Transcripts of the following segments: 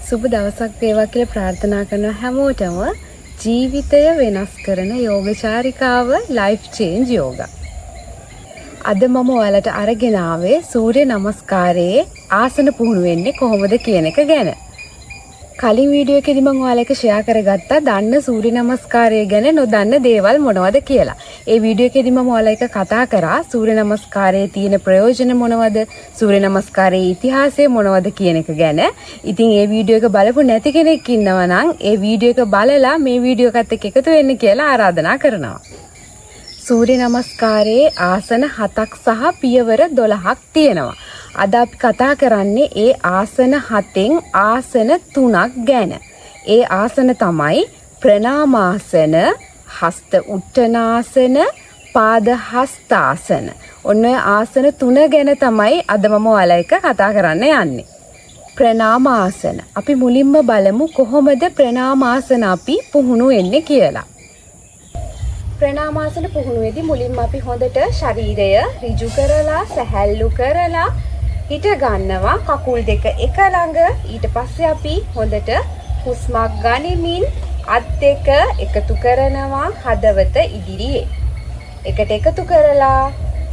සුබ දවසක් වේවා කියලා ප්‍රාර්ථනා කරන හැමෝටම ජීවිතය වෙනස් කරන යෝගචාරිකාව ලයිෆ් චේන්ජ් යෝගා. අද මම ඔයාලට අරගෙන ආවේ සූර්ය නමස්කාරයේ ආසන පුහුණු වෙන්නේ කොහොමද කියන එක ගැන. කලින් වීඩියෝ එකේදී මම ඔයාලා එක්ක ෂෙයා කරගත්තා දන්න සූර්ය නමස්කාරය ගැන නොදන්න දේවල් මොනවද කියලා. ඒ වීඩියෝ එකේදී මම ඔයාලා එක්ක කතා කරා සූර්ය නමස්කාරයේ තියෙන ප්‍රයෝජන මොනවද, සූර්ය නමස්කාරයේ ඉතිහාසය මොනවද කියන එක ගැන. ඉතින් ඒ වීඩියෝ එක බලපු නැති කෙනෙක් ඉන්නවා නම් ඒ වීඩියෝ එක බලලා මේ වීඩියෝ එකත් එක්ක එකතු වෙන්න කියලා ආරාධනා කරනවා. සූර්ය නමස්කාරයේ ආසන 7ක් සහ පියවර 12ක් තියෙනවා. අද අපි කතා කරන්නේ ඒ ආසන 7න් ආසන 3ක් ගැන. ඒ ආසන තමයි ප්‍රණාමාසන, හස්ත උට්ටනාසන, පාද හස්තාසන. ඔන්න ඔය ආසන 3 ගැන තමයි අද මම ඔයාලා එක්ක කතා කරන්න යන්නේ. ප්‍රණාමාසන. අපි මුලින්ම බලමු කොහොමද ප්‍රණාමාසන අපි පුහුණු වෙන්නේ කියලා. ප්‍රණාමාසන පුහුණුවේදී මුලින්ම අපි හොඳට ශරීරය ඍජු කරලා සැහැල්ලු කරලා හිට ගන්නවා කකුල් දෙක එක ළඟ. ඊට පස්සේ අපි හොඳට හුස්මක් ගනිමින් අත් දෙක එකතු කරනවා හදවත ඉදිරියේ. එකට එකතු කරලා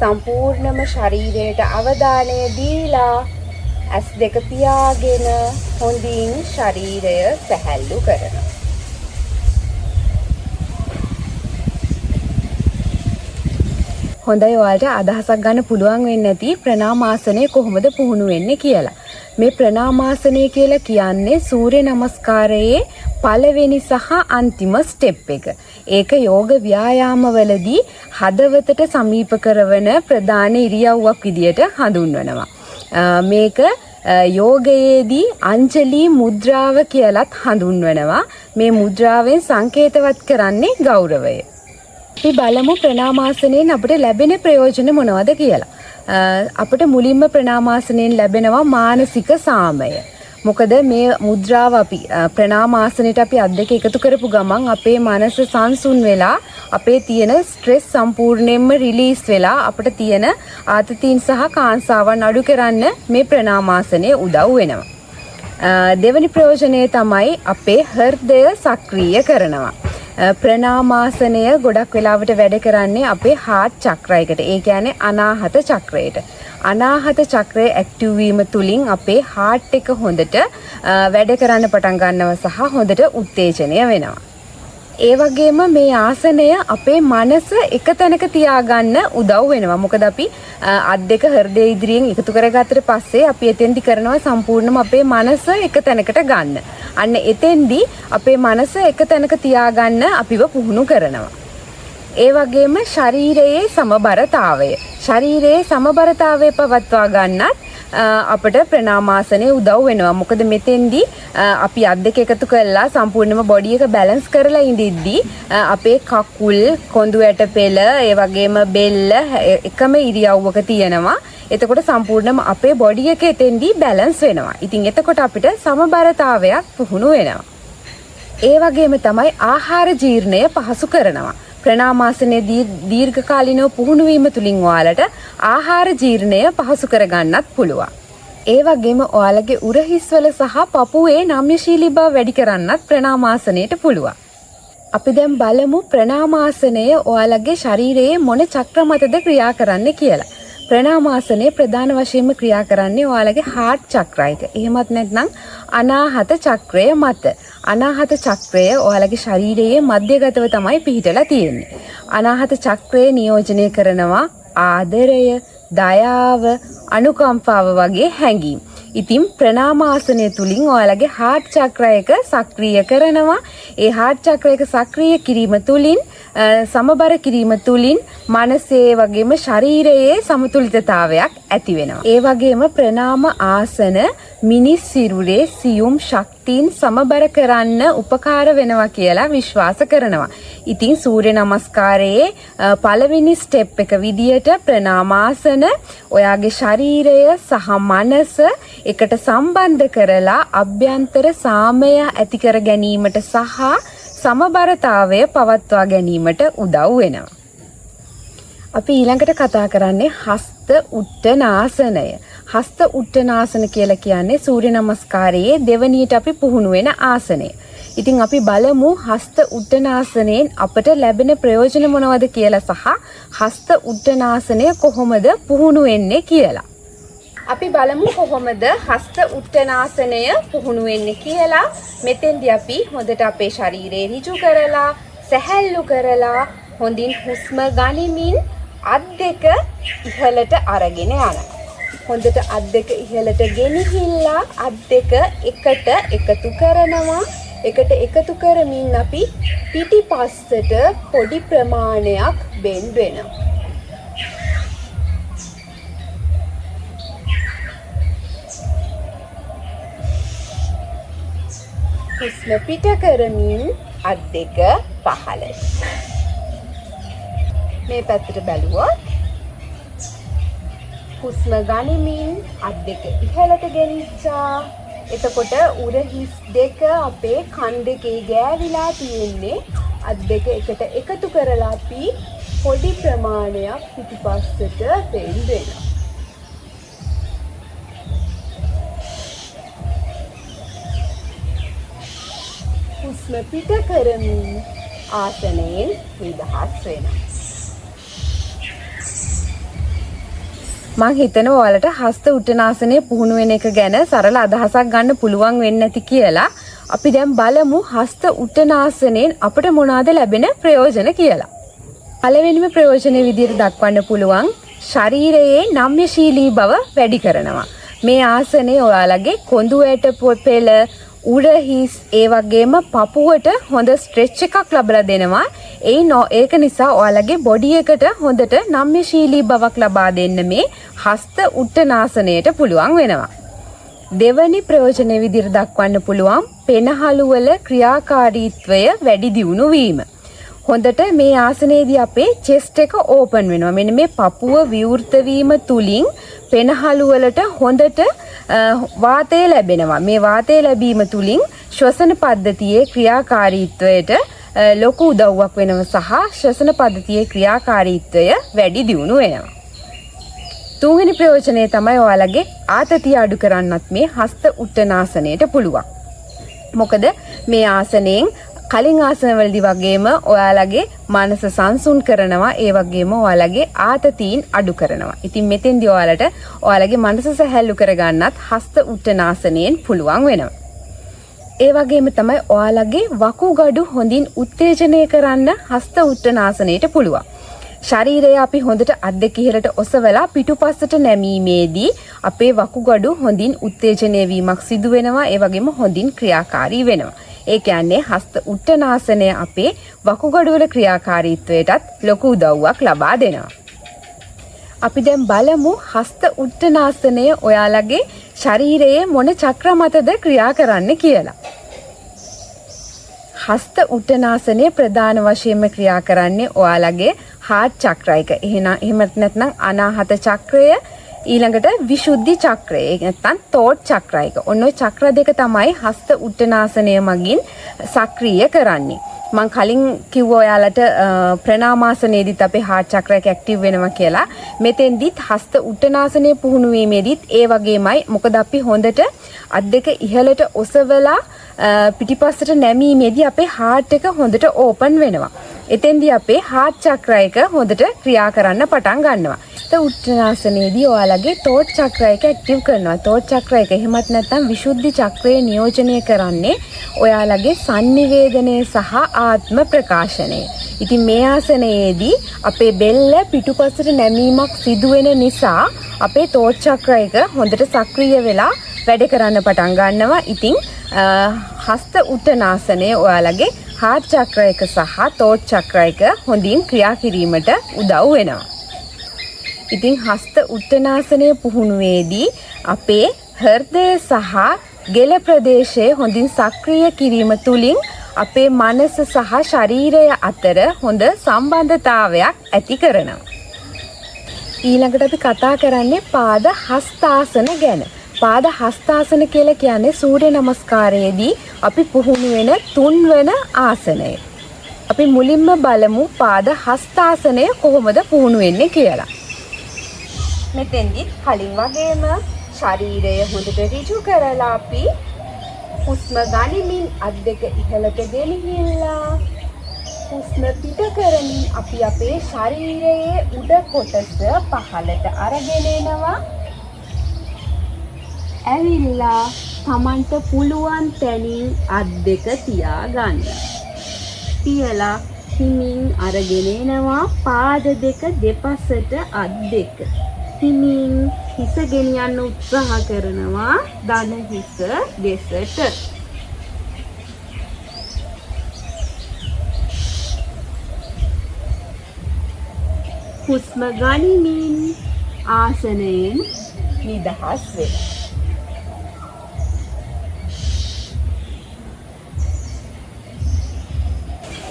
සම්පූර්ණම ශරීරයට අවධානය දීලා ඇස් දෙක පියාගෙන හොඳින් ශරීරය සැහැල්ලු කරනවා. හොඳයි, ඔයාලට අදහසක් ගන්න පුළුවන් වෙන්නේ නැති ප්‍රණාමාසනය කොහොමද පුහුණු වෙන්නේ කියලා. මේ ප්‍රණාමාසනය කියලා කියන්නේ සූර්ය නමස්කාරයේ පළවෙනි සහ අන්තිම ස්ටෙප් එක. ඒක යෝග ව්‍යායාමවලදී හදවතට සමීප කරවන ප්‍රධාන ඉරියව්වක් විදියට හඳුන්වනවා. මේක යෝගයේදී අංජලි මුද්‍රාව කියලත් හඳුන්වනවා. මේ මුද්‍රාවෙන් සංකේතවත් කරන්නේ ගෞරවය. අපි බලමු ප්‍රණාමාසනයෙන් අපිට ලැබෙන ප්‍රයෝජන මොනවද කියලා. අපිට මුලින්ම ප්‍රණාමාසනයෙන් ලැබෙනවා මානසික සාමය. මොකද මේ මුද්‍රාව අපි ප්‍රණාමාසනයට අපි අත් දෙක එකතු කරපු ගමන් අපේ මනස සංසුන් වෙලා අපේ තියෙන ස්ට්‍රෙස් සම්පූර්ණයෙන්ම රිලීස් වෙලා අපිට තියෙන ආතතීන් සහ කාංසාවන් අඩු කරන්න මේ ප්‍රණාමාසනය උදව් වෙනවා. දෙවෙනි ප්‍රයෝජනය තමයි අපේ හෘදය සක්‍රිය කරනවා. ප්‍රණාමාසනය ගොඩක් වෙලාවට වැඩ කරන්නේ අපේ හાર્ට් චක්‍රයකට. ඒ කියන්නේ අනාහත චක්‍රයට. අනාහත චක්‍රය ඇක්ටිව් වීම තුලින් අපේ හાર્ට් එක හොඳට වැඩ කරන්න පටන් ගන්නවා සහ හොඳට උත්තේජනය වෙනවා. ඒ වගේම මේ ආසනය අපේ මනස එක තැනක තියාගන්න උදව් වෙනවා. මොකද අපි අත් දෙක හෘදය ඉදිරියෙන් එකතු කරගත්තට පස්සේ අපි එතෙන්දි කරනවා සම්පූර්ණයෙන්ම අපේ මනස එක තැනකට ගන්න. අන්න එතෙන්දි අපේ මනස එක තැනක තියාගන්න අපිව පුහුණු කරනවා. ඒ වගේම ශරීරයේ සමබරතාවය. ශරීරයේ සමබරතාවය පවත්වා ගන්නත් අපිට ප්‍රණාමාසනයේ උදව් වෙනවා. මොකද මෙතෙන්දී අපි අත් දෙක එකතු කරලා සම්පූර්ණයෙන්ම බොඩි එක බැලන්ස් කරලා ඉඳිද්දී අපේ කකුල්, කොඳු ඇට පෙළ, ඒ වගේම බෙල්ල එකම ඉරියව්වක තියෙනවා. එතකොට සම්පූර්ණයෙන්ම අපේ බොඩි එක එතෙන්දී බැලන්ස් වෙනවා. ඉතින් එතකොට අපිට සමබරතාවයක් පුහුණු වෙනවා. ඒ වගේම තමයි ආහාර ජීර්ණය පහසු කරනවා. ප්‍රණාමාසනයේ දීර්ඝකාලීනව පුහුණු වීම තුලින් ඔයාලට ආහාර ජීර්ණය පහසු කරගන්නත් පුළුවන්. ඒ වගේම ඔයාලගේ උරහිස්වල සහ පපුවේ නම්‍යශීලී බව වැඩි කරන්නත් ප්‍රණාමාසනයට පුළුවන්. අපි දැන් බලමු ප්‍රණාමාසනය ඔයාලගේ ශරීරයේ මොන චක්‍ර මතද ක්‍රියා කරන්නේ කියලා. ප්‍රණාමාසනයේ ප්‍රධාන වශයෙන්ම ක්‍රියා කරන්නේ ඔයාලගේ හાર્ට් චක්‍රයක. එහෙමත් නැත්නම් අනාහත චක්‍රය මත. අනාහත චක්‍රය ඔයාලගේ ශරීරයේ මධ්‍යගතව තමයි පිහිටලා තියෙන්නේ. අනාහත චක්‍රය නියෝජනය කරනවා ආදරය, දයාව, අනුකම්පාව වගේ හැඟීම්. ඉතින් ප්‍රණාමාසනය තුලින් ඔයාලගේ හાર્ට් චක්‍රයක සක්‍රිය කරනවා. ඒ හાર્ට් චක්‍රයක සක්‍රිය කිරීම තුලින් සමබර කිරීම තුලින් මනසේ වගේම ශරීරයේ සමතුලිතතාවයක් ඇති වෙනවා. ඒ වගේම ප්‍රණාම ආසන මිනිස් සිරුරේ සියුම් ශක්තියින් සමබර කරන්න උපකාර වෙනවා කියලා විශ්වාස කරනවා. ඉතින් සූර්ය නමස්කාරයේ පළවෙනි ස්ටෙප් එක විදියට ප්‍රණාමාසන ඔයාගේ ශරීරය සහ මනස එකට සම්බන්ධ කරලා අභ්‍යන්තර සාමය ඇති කර ගැනීමට සහ සමබරතාවය පවත්වා ගැනීමට උදව් වෙනවා. අපි ඊළඟට කතා කරන්නේ හස්ත උට්ටනාසනය. හස්ත උට්ටනාසන කියලා කියන්නේ සූර්ය නමස්කාරයේ දෙවනියට අපි පුහුණු වෙන ආසනය. ඉතින් අපි බලමු හස්ත උට්ටනාසනයෙන් අපට ලැබෙන ප්‍රයෝජන මොනවද කියලා සහ හස්ත උට්ටනාසනය කොහොමද පුහුණු වෙන්නේ කියලා. අපි බලමු කොහොමද හස්ත උට්ටනාසනය පුහුණු වෙන්නේ කියලා. මෙතෙන්දී අපි හොඳට අපේ ශරීරය ඍජු කරලා සැහැල්ලු කරලා හොඳින් හුස්ම ගනිමින් අත් දෙක ඉහළට අරගෙන යනවා. හොඳට අත් දෙක ඉහළට ගෙනහිල්ලා අත් දෙක එකට එකතු කරනවා. එකට එකතු කරමින් අපි පිටිපස්සට පොඩි ප්‍රමාණයක් බෙන්ඩ් වෙනවා. හුස්ම පිට කරමින් අත් දෙක පහළට. මේ පැත්තට බැලුවොත් හුස්ම ගනිමින් අත් දෙක ඉහළට ගෙනිච්චා. එතකොට උර හිස් දෙක අපේ කන් දෙකේ ගෑවිලා තියෙන්නේ. අත් දෙක එකට එකතු කරලා අපි පොඩි ප්‍රමාණයක් පිටිපස්සට බෙන්ඩ් වෙනවා. හුස්ම පිට කරමින් ආසනයෙන් නිදහස් වෙනවා. මම හිතනවා ඔයාලට හස්ත උට්ටනාසනය පුහුණු වෙන එක ගැන සරල අදහසක් ගන්න පුළුවන් වෙන්නේ නැති කියලා. අපි දැන් බලමු හස්ත උට්ටනාසනයෙන් අපට මොනවාද ලැබෙන ප්‍රයෝජන කියලා. පළවෙනිම ප්‍රයෝජන විදිහට දක්වන්න පුළුවන් ශරීරයේ නම්‍යශීලී බව වැඩි කරනවා. මේ ආසනය ඔයාලගේ කොඳු ඇට පෙළ උඩ හිස් ඒ වගේම පපුවට හොඳ ස්ට්‍රෙච් එකක් ලබා දෙනවා. ඒක නිසා ඔයාලගේ බොඩි එකට හොඳට නම්‍යශීලී බවක් ලබා දෙන්න මේ හස්ත උට්ටනාසනයට පුළුවන් වෙනවා. දෙවනි ප්‍රයෝජන විදිහට දක්වන්න පුළුවන් පෙනහළු වල ක්‍රියාකාරීත්වය වැඩි දියුණු වීම. හොඳට මේ ආසනයේදී අපේ චෙස්ට් එක ඕපන් වෙනවා. මෙන්න මේ පපුව විවෘත වීම තුලින් පෙනහළු වලට හොඳට වාතය ලැබෙනවා. මේ වාතය ලැබීම තුලින් ශ්වසන පද්ධතියේ ක්‍රියාකාරීත්වයට ලොකු උදව්වක් වෙනවා සහ ශ්වසන පද්ධතියේ ක්‍රියාකාරීත්වය වැඩි දියුණු වෙනවා. තුන්වෙනි ප්‍රයෝජනය තමයි ඔයාලගේ ආතතිය අඩු කරන්නත් මේ හස්ත උට්ටනාසනයට පුළුවන්. මොකද මේ ආසනයෙන් කලින් ආසනවලදී වගේම ඔයාලගේ මනස සංසුන් කරනවා. ඒ වගේම ඔයාලගේ ආතතීන් අඩු කරනවා. ඉතින් මෙතෙන්දී ඔයාලගේ මනස සැහැල්ලු කරගන්නත් හස්ත උට්ටනාසනයෙන් පුළුවන් වෙනවා. ඒ වගේම තමයි ඔයාලගේ වකුගඩු හොඳින් උත්තේජනය කරන්න හස්ත උට්ටනාසනයට පුළුවන්. ශරීරය අපි හොඳට අත් දෙක ඉහළට ඔසවලා පිටුපස්සට නැමීමේදී අපේ වකුගඩු හොඳින් උත්තේජනය වීමක් සිදු වෙනවා. ඒ වගේම හොඳින් ක්‍රියාකාරී වෙනවා. ඒ කියන්නේ හස්ත උට්ටනාසනය අපේ වකුගඩු වල ක්‍රියාකාරීත්වයටත් ලොකු උදව්වක් ලබා දෙනවා. අපි දැන් බලමු හස්ත උට්ටනාසනය ඔයාලගේ ශරීරයේ මොන චක්‍ර මතද ක්‍රියා කරන්න කියලා. හස්ත උට්ටනාසනය ප්‍රධාන වශයෙන්ම ක්‍රියා කරන්නේ ඔයාලගේ හාර්ට් චක්‍රයක. එහෙම නැත්නම් අනාහත චක්‍රය, ඊළඟට විසුද්ධි චක්‍රය, නැත්නම් තෝට් චක්‍රයක. ඔන්න ඔය චක්‍ර දෙක තමයි හස්ත උට්ටනාසනය මගින් සක්‍රිය කරන්නේ. මම කලින් කිව්වා ඔයාලට ප්‍රණාමාසනයේදීත් අපේ හාර්ට් චක්‍රයක ඇක්ටිව් වෙනවා කියලා. මෙතෙන්දිත් හස්ත උට්ටනාසනය පුහුණු වීමේදීත් ඒ වගේමයි. මොකද අපි හොඳට අත් දෙක ඉහළට ඔසවලා පිටිපස්සට නැමීමේදී අපේ හාර්ට් එක හොඳට ඕපන් වෙනවා. එතෙන්දී අපේ හාර්ට් චක්‍රයක හොඳට ක්‍රියා කරන්න පටන් ගන්නවා. උට්ටනාසනයේදී ඔයාලගේ තෝට් චක්‍රයක ඇක්ටිව් කරනවා. තෝට් චක්‍රයක එහෙමත් නැත්නම් විසුද්ධි චක්‍රය නියෝජනය කරන්නේ ඔයාලගේ සංනිවේදනය සහ ආත්ම ප්‍රකාශනය. ඉතින් මේ ආසනයේදී අපේ බෙල්ල පිටුපසට නැමීමක් සිදු වෙන නිසා අපේ තෝට් චක්‍රයක හොඳට සක්‍රිය වෙලා වැඩ කරන්න පටන් ගන්නවා. ඉතින් හස්ත උට්ටනාසනය ඔයාලගේ හාර්ට් චක්‍රයක සහ තෝට් චක්‍රයක හොඳින් ක්‍රියා කිරීමට උදව් වෙනවා. ඉතින් හස්ත උට්ටනාසනය පුහුණුවේදී අපේ හෘදය සහ ගෙල ප්‍රදේශය හොඳින් සක්‍රිය කිරීම තුළින් අපේ මනස සහ ශරීරය අතර හොඳ සම්බන්ධතාවයක් ඇති කරනවා. ඊළඟට අපි කතා කරන්නේ පාද හස්තාසන ගැන. පාද හස්තාසන කියලා කියන්නේ සූර්ය නමස්කාරයේදී අපි පුහුණු වෙන තුන්වන ආසනය. අපි මුලින්ම බලමු පාද හස්තාසනය කොහොමද පුහුණු වෙන්නේ කියලා. මෙතෙන්දි කලින් වගේම ශරීරය හොඳට ඍජු කරලා අපි හුස්ම ගනිමින් අත් දෙක ඉහළට ගෙනිහිල්ලා හුස්ම පිට කරමින් අපි අපේ ශරීරයේ උඩ කොටස පහළට අරගෙන එනවා. ඇවිල්ලා තමන්ට පුළුවන් තැනින් අත් දෙක තියාගන්න. තියලා හිමින් අරගෙන එනවා පාද දෙක දෙපසට අත් දෙක. හිමින් හිස ගෙනියන්න උත්සාහ කරනවා දන හිස දෙසට. හුස්ම ගනිමින් ආසනයෙන් නිදහස් වෙන්න.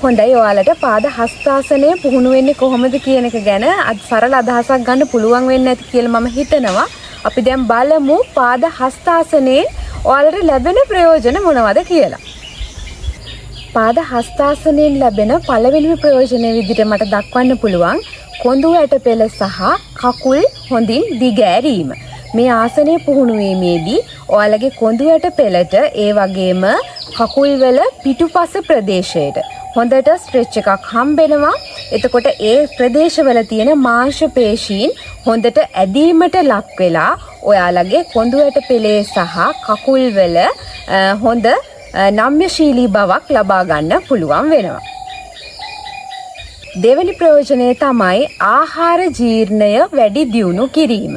හොඳයි, ඔයාලට පාද හස්තාසනය පුහුණු වෙන්නේ කොහොමද කියන එක ගැන සරල අදහසක් ගන්න පුළුවන් වෙන්නේ නැති කියලා මම හිතනවා. අපි දැන් බලමු පාද හස්තාසනයෙන් ඔයාලට ලැබෙන ප්‍රයෝජන මොනවද කියලා. පාද හස්තාසනයෙන් ලැබෙන පළවෙනිම ප්‍රයෝජනය විදිහට මට දක්වන්න පුළුවන් කොඳු ඇටපෙළ සහ කකුල් හොඳින් දිගෑරීම. මේ ආසනය පුහුණු වීමේදී ඔයාලගේ කොඳු ඇටපෙළට ඒ වගේම කකුල්වල පිටුපස ප්‍රදේශයට හොඳට ස්ට්‍රෙච් එකක් හම්බෙනවා. එතකොට ඒ ප්‍රදේශවල තියෙන මාංශ පේශීන් හොඳට ඇදීමට ලක් වෙලා ඔයාලගේ කොඳු ඇටපෙළේ සහ කකුල්වල හොඳ නම්‍යශීලී බවක් ලබා ගන්න පුළුවන් වෙනවා. දෙවැනි ප්‍රයෝජනය තමයි ආහාර ජීර්ණය වැඩි දියුණු කිරීම.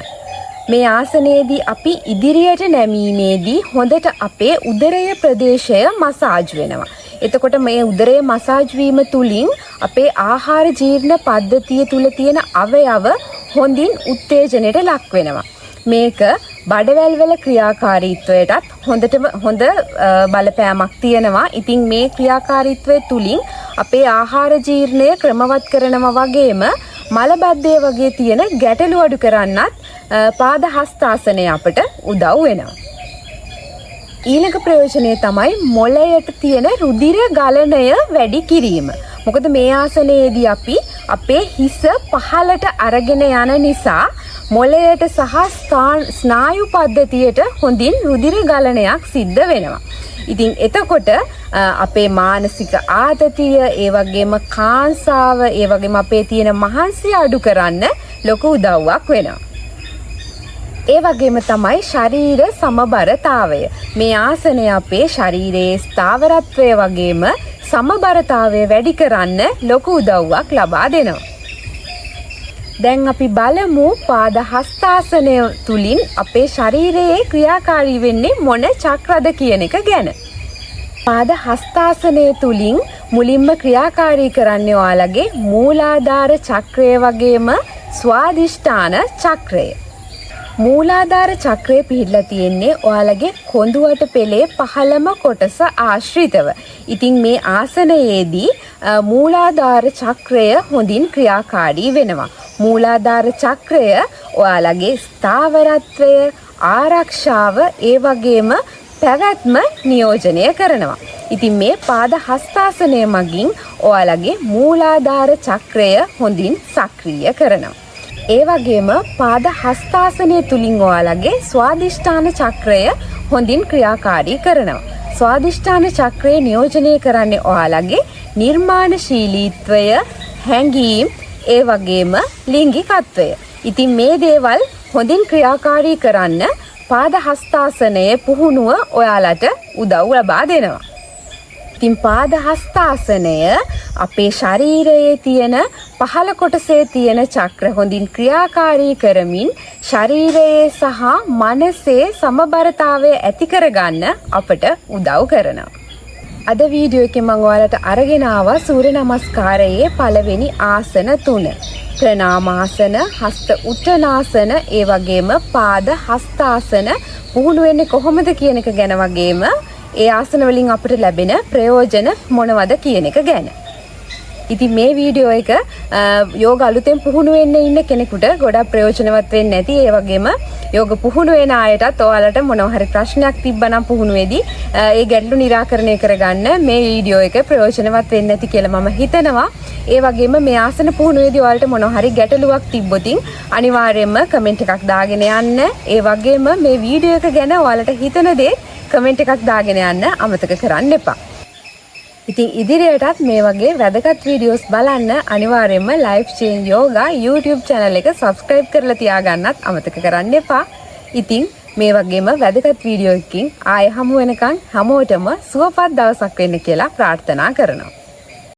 මේ ආසනයේදී අපි ඉදිරියට නැමීමේදී හොඳට අපේ උදරය ප්‍රදේශය මසාජ් වෙනවා. එතකොට මේ උදරය මසාජ් වීම තුලින් අපේ ආහාර ජීර්ණ පද්ධතිය තුල තියෙන අවයව හොඳින් උත්තේජනයට ලක් වෙනවා. මේක බඩවැල් වල ක්‍රියාකාරීත්වයටත් හොඳ බලපෑමක් තියෙනවා. ඉතින් මේ ක්‍රියාකාරීත්වය තුලින් අපේ ආහාර ජීර්ණය ක්‍රමවත් කරනවා වගේම මලබද්ධය වගේ තියෙන ගැටලු අඩු කරන්නත් පාද හස්තාසනය අපට උදව් වෙනවා. ඊළඟ ප්‍රයෝජනය තමයි මොළයට තියෙන රුධිර ගලණය වැඩි කිරීම. මොකද මේ ආසනයේදී අපි අපේ හිස පහළට අරගෙන යන නිසා මොළයට සහ ස්නායු පද්ධතියට හොඳින් රුධිර ගලණයක් සිද්ධ වෙනවා. ඉතින් එතකොට අපේ මානසික ආතතිය, ඒ වගේම කාංසාව, ඒ වගේම අපේ තියෙන මහන්සිය අඩු කරන්න ලොකු උදව්වක් වෙනවා. ඒ වගේම තමයි ශරීර සමබරතාවය. මේ ආසනය අපේ ශරීරයේ ස්ථාවරත්වය වගේම සමබරතාවය වැඩි කරන්න ලොකු උදව්වක් ලබා දෙනවා. දැන් අපි බලමු පාද හස්තාසනය තුලින් අපේ ශරීරයේ ක්‍රියාකාරී වෙන්නේ මොන චක්‍රද කියන එක ගැන. පාද හස්තාසනය තුලින් මුලින්ම ක්‍රියාකාරී කරන්නේ ඔයාලගේ මූලාධාර චක්‍රය වගේම ස්වාදිෂ්ඨාන චක්‍රය. මූලාධාර චක්‍රය පිහිටලා තියෙන්නේ ඔයාලගේ කොඳුවට පෙළේ පහළම කොටස ආශ්‍රිතව. ඉතින් මේ ආසනයේදී මූලාධාර චක්‍රය හොඳින් ක්‍රියාකාරී වෙනවා. මූලාධාර චක්‍රය ඔයාලගේ ස්ථාවරත්වය, ආරක්ෂාව, ඒ වගේම පැවැත්ම නියෝජනය කරනවා. ඉතින් මේ පාද හස්තාසනය මගින් ඔයාලගේ මූලාධාර චක්‍රය හොඳින් සක්‍රිය කරනවා. ඒ වගේම පාද හස්තාසනය තුලින් ඔයාලගේ ස්වාදිෂ්ඨාන චක්‍රය හොඳින් ක්‍රියාකාරී කරනවා. ස්වාදිෂ්ඨාන චක්‍රය නියෝජනය කරන්නේ ඔයාලගේ නිර්මාණශීලීත්වය, හැඟීම්, ඒ වගේම ලිංගිකත්වය. ඉතින් මේ දේවල් හොඳින් ක්‍රියාකාරී කරන්න පාද හස්තාසනයේ පුහුණුව ඔයාලට උදව් ලබා දෙනවා. ඉතින් පාද හස්තාසනය අපේ ශරීරයේ තියෙන පහළ කොටසේ තියෙන චක්‍ර හොඳින් ක්‍රියාකාරී කරමින් ශරීරයේ සහ මනසේ සමබරතාවය ඇති කරගන්න අපට උදව් කරනවා. අද වීඩියෝ එකේ මම ඔයාලට අරගෙන ආවා සූර්ය නමස්කාරයේ පළවෙනි ආසන 3. ප්‍රණාමාසන, හස්ත උත්තනාසන, ඒ වගේම පාද හස්තාසන පුහුණු වෙන්නේ කොහොමද කියන එක ගැන වගේම ඒ ආසන වලින් අපිට ලැබෙන ප්‍රයෝජන මොනවද කියන එක ගැන. ඉතින් මේ වීඩියෝ එක යෝග අලුතෙන් පුහුණු වෙන්න ඉන්න කෙනෙකුට ගොඩක් ප්‍රයෝජනවත් වෙන්නේ නැති. ඒ වගේම යෝග පුහුණු වෙන අයටත් ඔයාලට මොනවා හරි ප්‍රශ්නයක් තිබ්බනම් පුහුණුවේදී ඒ ගැටලු निराකරණය කරගන්න මේ වීඩියෝ එක ප්‍රයෝජනවත් වෙන්නේ නැති කියලා මම හිතනවා. ඒ වගේම මේ ආසන පුහුණුවේදී ඔයාලට මොනවා හරි ගැටලුවක් තිබ්බොතින් අනිවාර්යයෙන්ම කමෙන්ට් එකක් දාගෙන යන්න. ඒ වගේම මේ වීඩියෝ එක ගැන ඔයාලට හිතන දේ කමෙන්ට් එකක් දාගෙන යන්න අමතක කරන්න එපා. ඉතින් ඉදිරියටත් මේ වගේ වැදගත් වීඩියෝස් බලන්න අනිවාර්යයෙන්ම Life Change Yoga YouTube channel එක subscribe කරලා තියාගන්නත් අමතක කරන්න එපා. ඉතින් මේ වගේම වැදගත් වීඩියෝ එකකින් ආයෙ හමු වෙනකන් හැමෝටම සුවපත් දවසක් වෙන්න කියලා ප්‍රාර්ථනා කරනවා.